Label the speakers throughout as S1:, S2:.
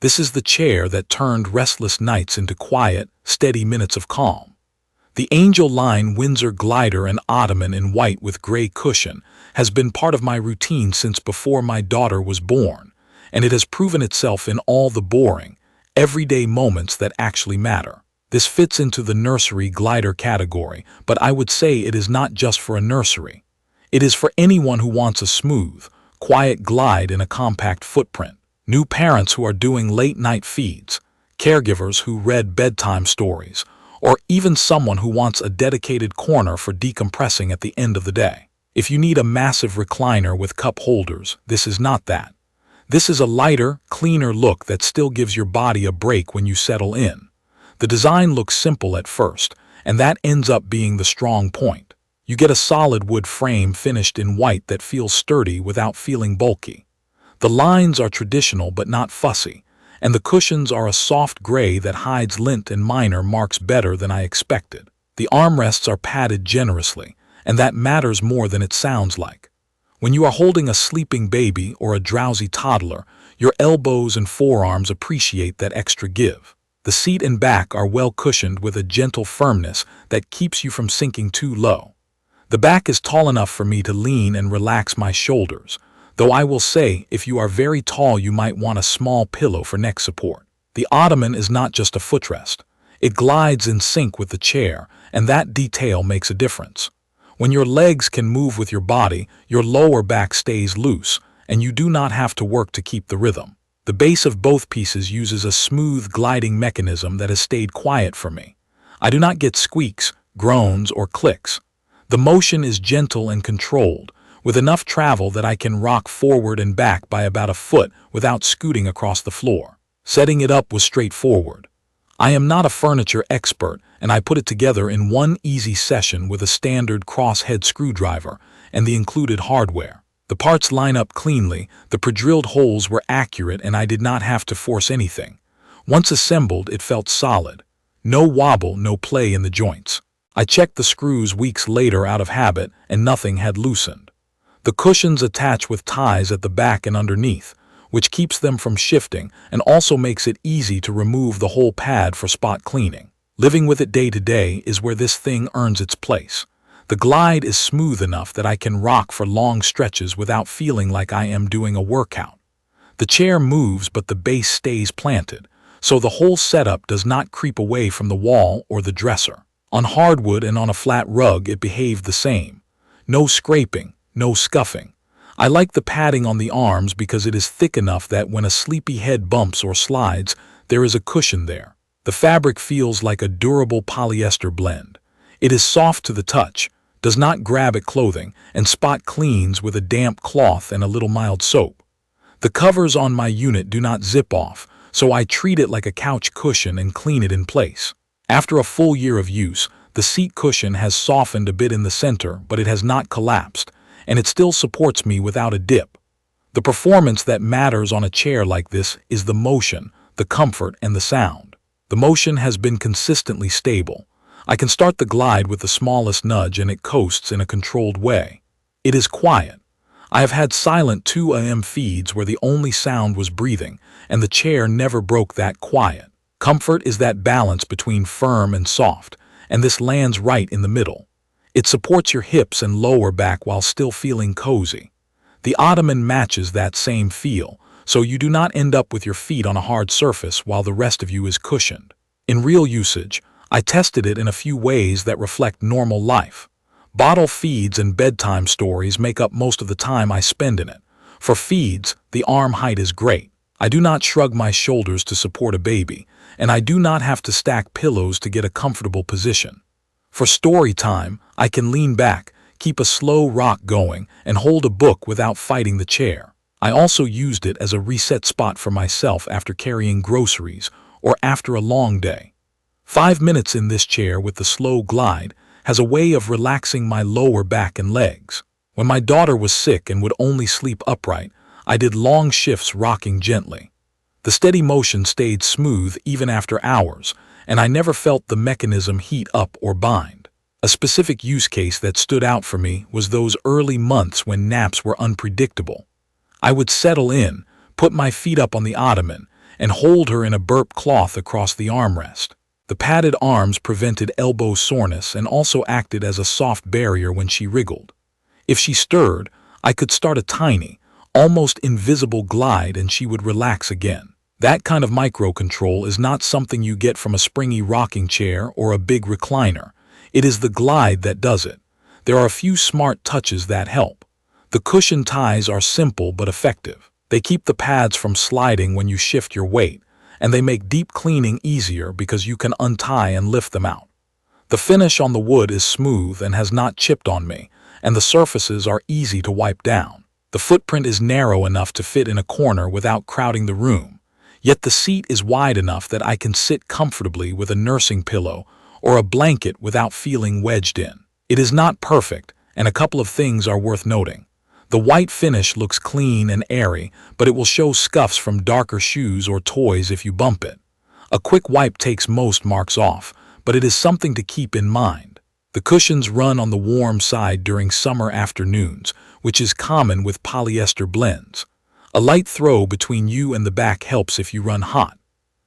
S1: This is the chair that turned restless nights into quiet, steady minutes of calm. The Angel Line Windsor glider and Ottoman in white with gray cushion has been part of my routine since before my daughter was born, and it has proven itself in all the boring, everyday moments that actually matter. This fits into the nursery glider category, but I would say it is not just for a nursery. It is for anyone who wants a smooth, quiet glide in a compact footprint. New parents who are doing late-night feeds, caregivers who read bedtime stories, or even someone who wants a dedicated corner for decompressing at the end of the day. If you need a massive recliner with cup holders, this is not that. This is a lighter, cleaner look that still gives your body a break when you settle in. The design looks simple at first, and that ends up being the strong point. You get a solid wood frame finished in white that feels sturdy without feeling bulky. The lines are traditional but not fussy, and the cushions are a soft gray that hides lint and minor marks better than I expected. The armrests are padded generously, and that matters more than it sounds like. When you are holding a sleeping baby or a drowsy toddler, your elbows and forearms appreciate that extra give. The seat and back are well cushioned with a gentle firmness that keeps you from sinking too low. The back is tall enough for me to lean and relax my shoulders, though I will say if you are very tall you might want a small pillow for neck support. The Ottoman is not just a footrest. It glides in sync with the chair, and that detail makes a difference. When your legs can move with your body, your lower back stays loose, and you do not have to work to keep the rhythm. The base of both pieces uses a smooth gliding mechanism that has stayed quiet for me. I do not get squeaks, groans, or clicks. The motion is gentle and controlled, with enough travel that I can rock forward and back by about a foot without scooting across the floor. Setting it up was straightforward. I am not a furniture expert, and I put it together in one easy session with a standard crosshead screwdriver and the included hardware. The parts line up cleanly, the pre-drilled holes were accurate, and I did not have to force anything. Once assembled, it felt solid. No wobble, no play in the joints. I checked the screws weeks later out of habit, and nothing had loosened. The cushions attach with ties at the back and underneath, which keeps them from shifting and also makes it easy to remove the whole pad for spot cleaning. Living with it day to day is where this thing earns its place. The glide is smooth enough that I can rock for long stretches without feeling like I am doing a workout. The chair moves, but the base stays planted, so the whole setup does not creep away from the wall or the dresser. On hardwood and on a flat rug, it behaved the same. No scraping, no scuffing. I like the padding on the arms because it is thick enough that when a sleepy head bumps or slides, there is a cushion there. The fabric feels like a durable polyester blend. It is soft to the touch, does not grab at clothing, and spot cleans with a damp cloth and a little mild soap. The covers on my unit do not zip off, so I treat it like a couch cushion and clean it in place. After a full year of use, the seat cushion has softened a bit in the center, but it has not collapsed, and it still supports me without a dip. The performance that matters on a chair like this is the motion, the comfort, and the sound. The motion has been consistently stable. I can start the glide with the smallest nudge and it coasts in a controlled way. It is quiet. I have had silent 2 a.m. feeds where the only sound was breathing, and the chair never broke that quiet. Comfort is that balance between firm and soft, and this lands right in the middle. It supports your hips and lower back while still feeling cozy. The Ottoman matches that same feel, so you do not end up with your feet on a hard surface while the rest of you is cushioned. In real usage, I tested it in a few ways that reflect normal life. Bottle feeds and bedtime stories make up most of the time I spend in it. For feeds, the arm height is great. I do not shrug my shoulders to support a baby, and I do not have to stack pillows to get a comfortable position. For story time, I can lean back, keep a slow rock going, and hold a book without fighting the chair. I also used it as a reset spot for myself after carrying groceries or after a long day. 5 minutes in this chair with the slow glide has a way of relaxing my lower back and legs. When my daughter was sick and would only sleep upright, I did long shifts rocking gently. The steady motion stayed smooth even after hours, and I never felt the mechanism heat up or bind. A specific use case that stood out for me was those early months when naps were unpredictable. I would settle in, put my feet up on the Ottoman, and hold her in a burp cloth across the armrest. The padded arms prevented elbow soreness and also acted as a soft barrier when she wriggled. If she stirred, I could start a tiny, almost invisible glide and she would relax again. That kind of micro-control is not something you get from a springy rocking chair or a big recliner. It is the glide that does it. There are a few smart touches that help. The cushion ties are simple but effective. They keep the pads from sliding when you shift your weight, and they make deep cleaning easier because you can untie and lift them out. The finish on the wood is smooth and has not chipped on me, and the surfaces are easy to wipe down. The footprint is narrow enough to fit in a corner without crowding the room, yet the seat is wide enough that I can sit comfortably with a nursing pillow or a blanket without feeling wedged in. It is not perfect, and a couple of things are worth noting. The white finish looks clean and airy, but it will show scuffs from darker shoes or toys if you bump it. A quick wipe takes most marks off, but it is something to keep in mind. The cushions run on the warm side during summer afternoons, which is common with polyester blends. A light throw between you and the back helps if you run hot.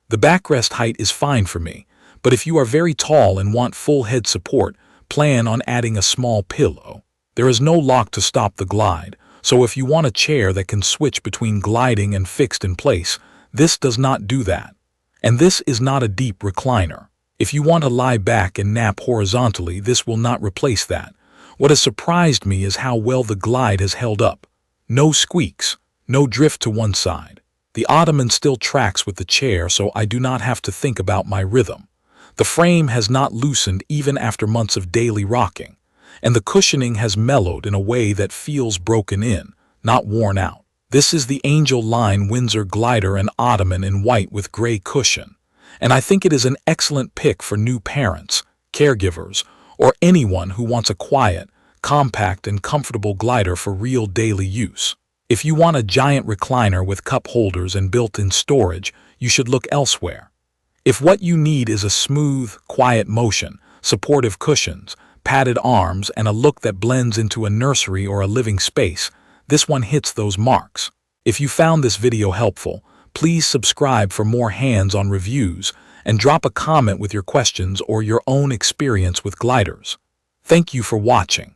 S1: The backrest height is fine for me, but if you are very tall and want full head support, plan on adding a small pillow. There is no lock to stop the glide, so if you want a chair that can switch between gliding and fixed in place, this does not do that. And this is not a deep recliner. If you want to lie back and nap horizontally, this will not replace that. What has surprised me is how well the glide has held up. No squeaks, no drift to one side. The Ottoman still tracks with the chair, so I do not have to think about my rhythm. The frame has not loosened even after months of daily rocking, and the cushioning has mellowed in a way that feels broken in, not worn out. This is the Angel Line Windsor glider and Ottoman in white with gray cushion, and I think it is an excellent pick for new parents, caregivers, or anyone who wants a quiet, compact, and comfortable glider for real daily use. If you want a giant recliner with cup holders and built-in storage, you should look elsewhere. If what you need is a smooth, quiet motion, supportive cushions, padded arms, and a look that blends into a nursery or a living space, this one hits those marks. If you found this video helpful, please subscribe for more hands-on reviews and drop a comment with your questions or your own experience with gliders. Thank you for watching.